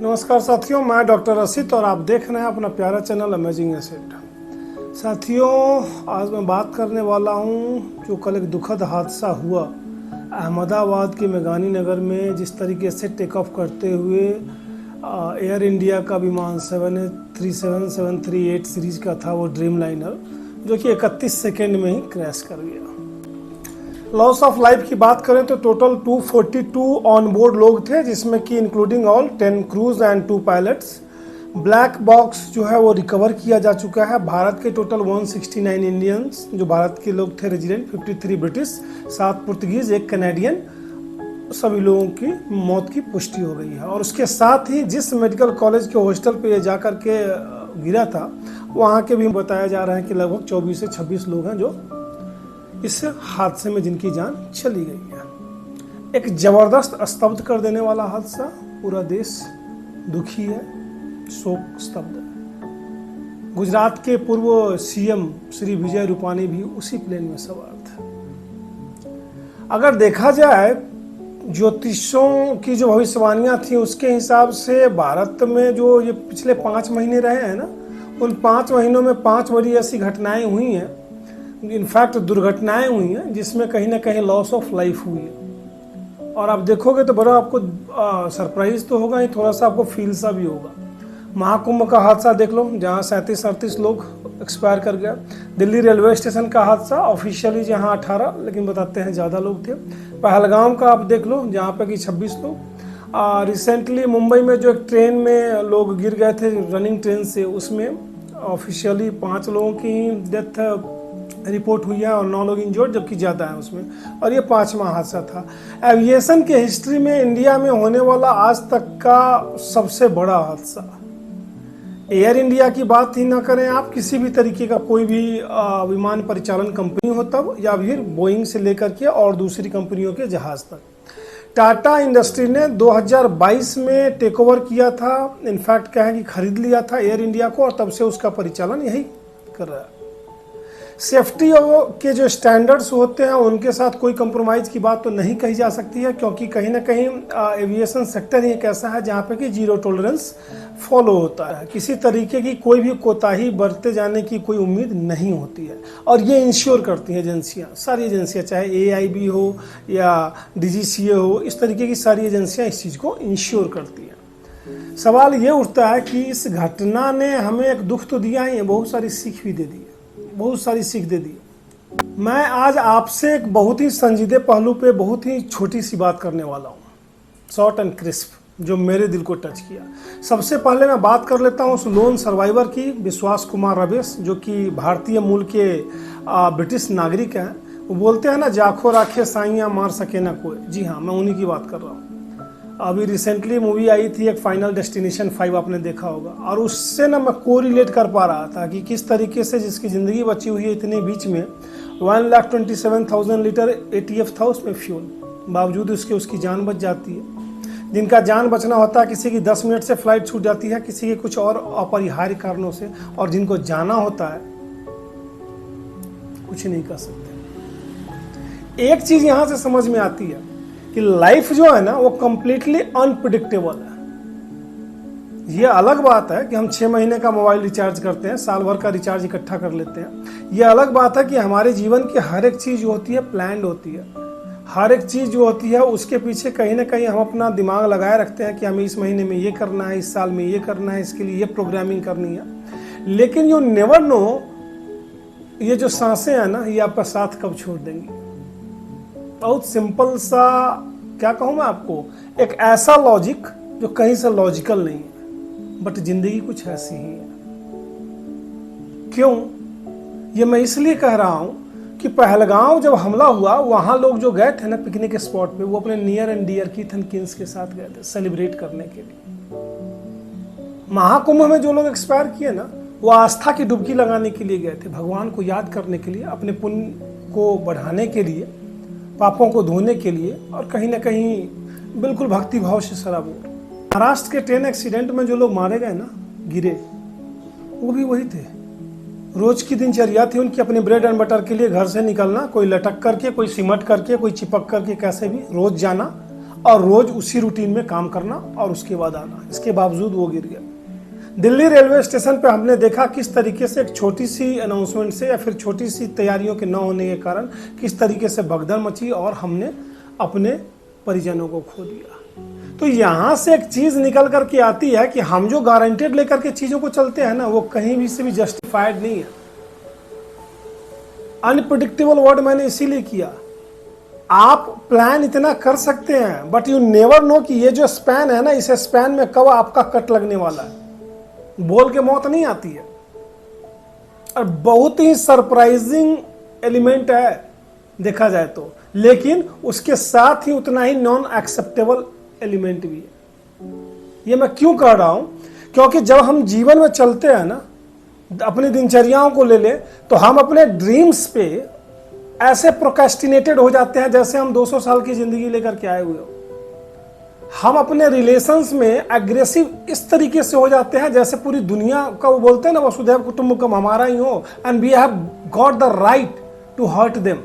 नमस्कार साथियों, मैं डॉक्टर असित और आप देख रहे हैं अपना प्यारा चैनल अमेजिंग एसेट। साथियों, आज मैं बात करने वाला हूं जो कल एक दुखद हादसा हुआ अहमदाबाद के मेघानी नगर में। जिस तरीके से टेक ऑफ करते हुए एयर इंडिया का विमान 737-738 सीरीज का था वो ड्रीम लाइनर, जो कि 31 सेकेंड में ही क्रैश कर गया। लॉस ऑफ लाइफ की बात करें तो टोटल 242 ऑन बोर्ड लोग थे, जिसमें कि including all 10 cruise and 2 pilots. Black box जो है वो रिकवर किया जा चुका है। भारत के टोटल 169 इंडियंस जो भारत के लोग थे रेजिडेंट, 53 ब्रिटिश, 7 पुर्तगीज, 1 कैनेडियन, सभी लोगों की मौत की पुष्टि हो गई है। और उसके साथ ही जिस मेडिकल कॉलेज के हॉस्टल पे ये जा कर के गिरा था, वहाँ के भी बताया जा रहा है कि लगभग 24 से 26 लोग हैं जो इस हादसे में जिनकी जान चली गई है। एक जबरदस्त स्तब्ध कर देने वाला हादसा, पूरा देश दुखी है, शोक स्तब्ध है। गुजरात के पूर्व सीएम श्री विजय रूपानी भी उसी प्लेन में सवार थे। अगर देखा जाए ज्योतिषों की जो भविष्यवाणियां थी उसके हिसाब से भारत में जो ये पिछले 5 महीने रहे हैं ना, उन 5 महीनों में 5 बड़ी ऐसी घटनाएं हुई हैं, इनफैक्ट दुर्घटनाएं हुई हैं, जिसमें कहीं ना कहीं लॉस ऑफ लाइफ हुई है। और आप देखोगे तो बड़ा आपको सरप्राइज तो होगा ही, थोड़ा सा आपको फील सा भी होगा। महाकुंभ का हादसा देख लो, जहां 37-38 लोग एक्सपायर कर गया। दिल्ली रेलवे स्टेशन का हादसा, ऑफिशियली जहां 18 लेकिन बताते हैं ज़्यादा लोग थे। पहलगाम का आप देख लो, जहां पे कि 26 लोग। रिसेंटली मुंबई में जो एक ट्रेन में लोग गिर गए थे रनिंग ट्रेन से, उसमें ऑफिशियली 5 लोगों की डेथ रिपोर्ट हुई है और 9 लोग इंजर्ड, जबकि ज़्यादा है उसमें। और ये 5वां हादसा था एविएशन के हिस्ट्री में इंडिया में होने वाला आज तक का सबसे बड़ा हादसा। एयर इंडिया की बात ही ना करें आप, किसी भी तरीके का कोई भी विमान परिचालन कंपनी हो तब, या फिर बोइंग से लेकर के और दूसरी कंपनियों के जहाज तक। टाटा इंडस्ट्री ने 2022 में टेक ओवर किया था, इनफैक्ट क्या है कि खरीद लिया था एयर इंडिया को, और तब से उसका परिचालन यही कर रहा है। सेफ्टी के जो स्टैंडर्ड्स होते हैं उनके साथ कोई कंप्रोमाइज़ की बात तो नहीं कही जा सकती है, क्योंकि कहीं ना कहीं एविएशन सेक्टर ही एक ऐसा है जहाँ पे कि जीरो टॉलरेंस फॉलो होता है। किसी तरीके की कोई भी कोताही बरते जाने की कोई उम्मीद नहीं होती है, और ये इंश्योर करती हैं एजेंसियाँ, सारी एजेंसियाँ, चाहे AIB हो या DGCA हो, इस तरीके की सारी एजेंसियाँ इस चीज़ को इंश्योर करती हैं। सवाल ये उठता है कि इस घटना ने हमें एक दुख तो दिया ही है, बहुत सारी सीख भी दे दी, बहुत सारी सीख दे दी। मैं आज आपसे एक बहुत ही संजीदे पहलू पे बहुत ही छोटी सी बात करने वाला हूँ, शॉर्ट एंड क्रिस्प, जो मेरे दिल को टच किया। सबसे पहले मैं बात कर लेता हूँ उस लोन सर्वाइवर की, विश्वास कुमार रवेश, जो कि भारतीय मूल के ब्रिटिश नागरिक हैं। वो बोलते हैं ना, जाखो राखे साइयाँ मार सके ना कोई। जी हाँ, मैं उन्हीं की बात कर रहा हूँ। अभी रिसेंटली मूवी आई थी एक फाइनल डेस्टिनेशन 5, आपने देखा होगा, और उससे ना मैं को रिलेट कर पा रहा था कि किस तरीके से जिसकी ज़िंदगी बची हुई है इतने बीच में, 1,27,000 लीटर ATF था उसमें फ्यूल, बावजूद उसकी जान बच जाती है। जिनका जान बचना होता है, किसी की 10 मिनट से फ्लाइट छूट जाती है, किसी के कुछ और अपरिहार्य कारणों से, और जिनको जाना होता है कुछ नहीं कर सकते। एक चीज़ यहाँ से समझ में आती है कि लाइफ जो है ना वो कंप्लीटली अनप्रिडिक्टेबल है। ये अलग बात है कि हम 6 महीने का मोबाइल रिचार्ज करते हैं, साल भर का रिचार्ज इकट्ठा कर लेते हैं। ये अलग बात है कि हमारे जीवन की हर एक चीज़ जो होती है प्लान्ड होती है। हर एक चीज़ जो होती है उसके पीछे कहीं ना कहीं हम अपना दिमाग लगाए रखते हैं कि हमें इस महीने में ये करना है, इस साल में ये करना है, इसके लिए ये प्रोग्रामिंग करनी है। लेकिन यू नेवर नो, ये जो सांसें हैं ना, ये आपका साथ कब छोड़ देंगी। बहुत सिंपल सा, क्या कहूँ मैं आपको, एक ऐसा लॉजिक जो कहीं से लॉजिकल नहीं है, बट जिंदगी कुछ ऐसी ही है। क्यों? ये मैं इसलिए कह रहा हूँ कि पहलगाम जब हमला हुआ, वहाँ लोग जो गए थे ना पिकनिक स्पॉट पे, वो अपने near and dear kith and kins के साथ गए थे सेलिब्रेट करने के लिए। महाकुंभ में जो लोग एक्सपायर किए ना, वो आस्था की डुबकी लगाने के लिए गए थे, भगवान को याद करने के लिए, अपने पुण्य को बढ़ाने के लिए, पापों को धोने के लिए, और कहीं ना कहीं बिल्कुल भक्ति भाव से सराबोर। महाराष्ट्र के ट्रेन एक्सीडेंट में जो लोग मारे गए ना, गिरे, वो भी वही थे। रोज की दिनचर्या थी उनकी, अपने ब्रेड एंड बटर के लिए घर से निकलना, कोई लटक करके, कोई सिमट करके, कोई चिपक करके, कैसे भी रोज जाना, और रोज उसी रूटीन में काम करना और उसके बाद आना। इसके बावजूद वो गिर गया। दिल्ली रेलवे स्टेशन पे हमने देखा किस तरीके से एक छोटी सी अनाउंसमेंट से या फिर छोटी सी तैयारियों के न होने के कारण किस तरीके से भगदड़ मची और हमने अपने परिजनों को खो दिया। तो यहां से एक चीज निकल करके आती है कि हम जो गारंटेड लेकर के चीजों को चलते हैं ना, वो कहीं भी से भी जस्टिफाइड नहीं है। अनप्रेडिक्टेबल वर्ड मैंने इसीलिए किया। आप प्लान इतना कर सकते हैं बट यू नेवर नो कि ये जो स्पैन है ना, इस स्पैन में कब आपका कट लगने वाला है। बोल के मौत नहीं आती है। और बहुत ही सरप्राइजिंग एलिमेंट है देखा जाए तो, लेकिन उसके साथ ही उतना ही नॉन एक्सेप्टेबल एलिमेंट भी है। ये मैं क्यों कह रहा हूं? क्योंकि जब हम जीवन में चलते हैं ना, अपनी दिनचर्याओं को ले ले, तो हम अपने ड्रीम्स पे ऐसे प्रोक्रेस्टिनेटेड हो जाते हैं जैसे हम 200 साल की जिंदगी लेकर के आए हुए हो। हम अपने रिलेशंस में एग्रेसिव इस तरीके से हो जाते हैं जैसे पूरी दुनिया का, वो बोलते हैं ना, वसुधैव कुटुंबकम हमारा ही हो, and we have got the right to hurt them.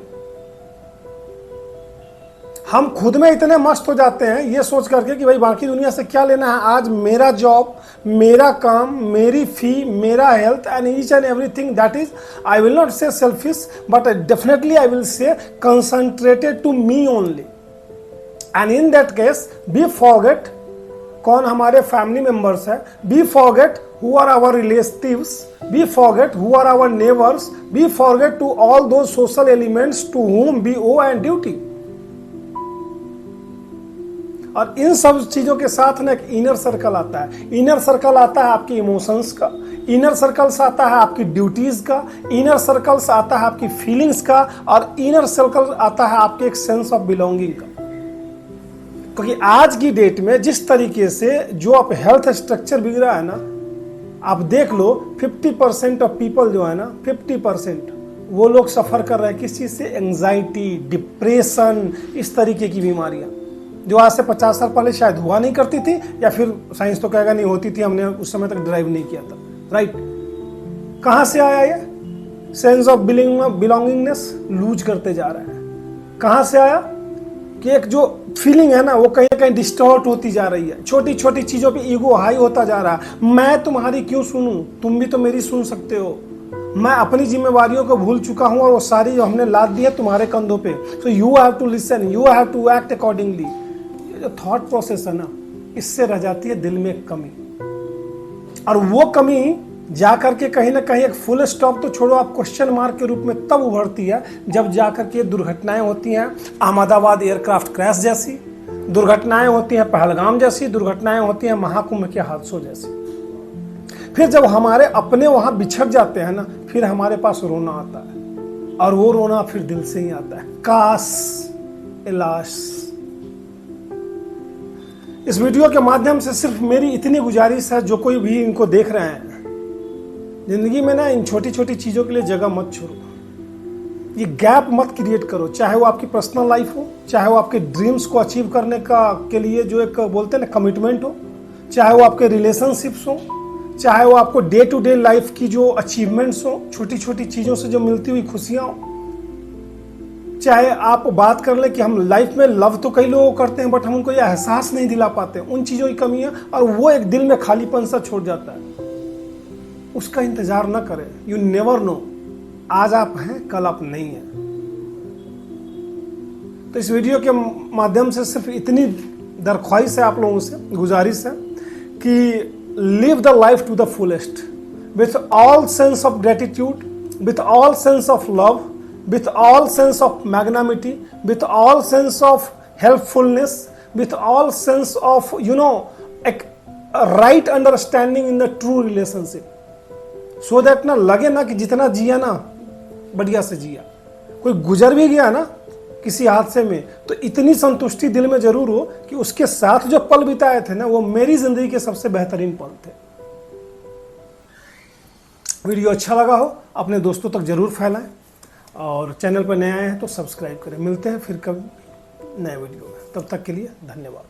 हम खुद में इतने मस्त हो जाते हैं ये सोच करके कि भाई बाकी दुनिया से क्या लेना है, आज मेरा जॉब, मेरा काम, मेरी फी, मेरा health and each and everything, that is, I will not say selfish but definitely I will say concentrated to me only. And in that case we forget कौन हमारे फैमिली मेंबर्स है, we forget who are our relatives, we forget who are our neighbors, we forget to all those social elements to whom we owe and duty। और इन सब चीजों के साथ ना एक इनर सर्कल आता है। इनर सर्कल आता है आपकी इमोशंस का, इनर सर्कल से आता है आपकी ड्यूटीज का, इनर सर्कल से आता है आपकी फीलिंग्स का, और इनर सर्कल आता है आपके एक सेंस ऑफ बिलोंगिंग का। क्योंकि आज की डेट में जिस तरीके से जो आप हेल्थ स्ट्रक्चर बिगड़ा है ना, आप देख लो 50% ऑफ पीपल जो है ना, 50% वो लोग सफर कर रहे हैं किस चीज से, एंजाइटी, डिप्रेशन, इस तरीके की बीमारियां जो आज से 50 साल पहले शायद हुआ नहीं करती थी, या फिर साइंस तो कहेगा नहीं होती थी, हमने उस समय तक ड्राइव नहीं किया था। राइट? कहां से आया ये सेंस ऑफ बिलोंगिंगनेस? लूज करते जा रहा है। कहां से आया कि एक जो फीलिंग है ना, वो कहीं ना कहीं डिस्टॉर्ट होती जा रही है। छोटी छोटी चीजों पे ईगो हाई होता जा रहा है। मैं तुम्हारी क्यों सुनूं, तुम भी तो मेरी सुन सकते हो। मैं अपनी जिम्मेवारियों को भूल चुका हूं और वो सारी जो हमने लाद दी है तुम्हारे कंधों पे। So you have to listen, you have to act accordingly. जो थॉट प्रोसेस है ना, इससे रह जाती है दिल में एक कमी, और वो कमी जाकर के कहीं ना कहीं एक फुल स्टॉप तो छोड़ो, आप क्वेश्चन मार्क के रूप में तब उभरती है जब जाकर के दुर्घटनाएं होती हैं। अहमदाबाद एयरक्राफ्ट क्रैश जैसी दुर्घटनाएं होती हैं, पहलगाम जैसी दुर्घटनाएं होती हैं, महाकुंभ के हादसों जैसी। फिर जब हमारे अपने वहां बिछड़ जाते हैं ना, फिर हमारे पास रोना आता है, और वो रोना फिर दिल से ही आता है। काश, इलाश। इस वीडियो के माध्यम से सिर्फ मेरी इतनी गुजारिश है, जो कोई भी इनको देख रहे हैं, जिंदगी में ना इन छोटी छोटी चीजों के लिए जगह मत छोड़ो। ये गैप मत क्रिएट करो, चाहे वो आपकी पर्सनल लाइफ हो, चाहे वो आपके ड्रीम्स को अचीव करने का के लिए जो एक बोलते हैं ना कमिटमेंट हो, चाहे वो आपके रिलेशनशिप्स हो, चाहे वो आपको डे टू डे लाइफ की जो अचीवमेंट्स हो, छोटी छोटी चीजों से जो मिलती हुई खुशियां हो, चाहे आप बात कर ले कि हम लाइफ में लव तो कई लोग करते हैं बट हम उनको ये एहसास नहीं दिला पाते, उन चीजों की कमी है, और वो एक दिल में खालीपन सा छोड़ जाता है। उसका इंतजार ना करें। यू नेवर नो, आज आप हैं कल आप नहीं हैं। तो इस वीडियो के माध्यम से सिर्फ इतनी दरख्वास्त है आप लोगों से, गुजारिश है कि live the life to the fullest, with all sense of gratitude, with all sense of love, with all sense of magnanimity, with all sense of helpfulness, with all sense of a right understanding in the true relationship, so that ना लगे ना कि जितना जिया ना बढ़िया से जिया। कोई गुजर भी गया ना किसी हादसे में, तो इतनी संतुष्टि दिल में जरूर हो कि उसके साथ जो पल बिताए थे ना, वो मेरी जिंदगी के सबसे बेहतरीन पल थे। वीडियो अच्छा लगा हो अपने दोस्तों तक जरूर फैलाएं, और चैनल पर नए आए हैं तो सब्सक्राइब करें। मिलते हैं फिर कभी नए वीडियो में, तब तक के लिए धन्यवाद।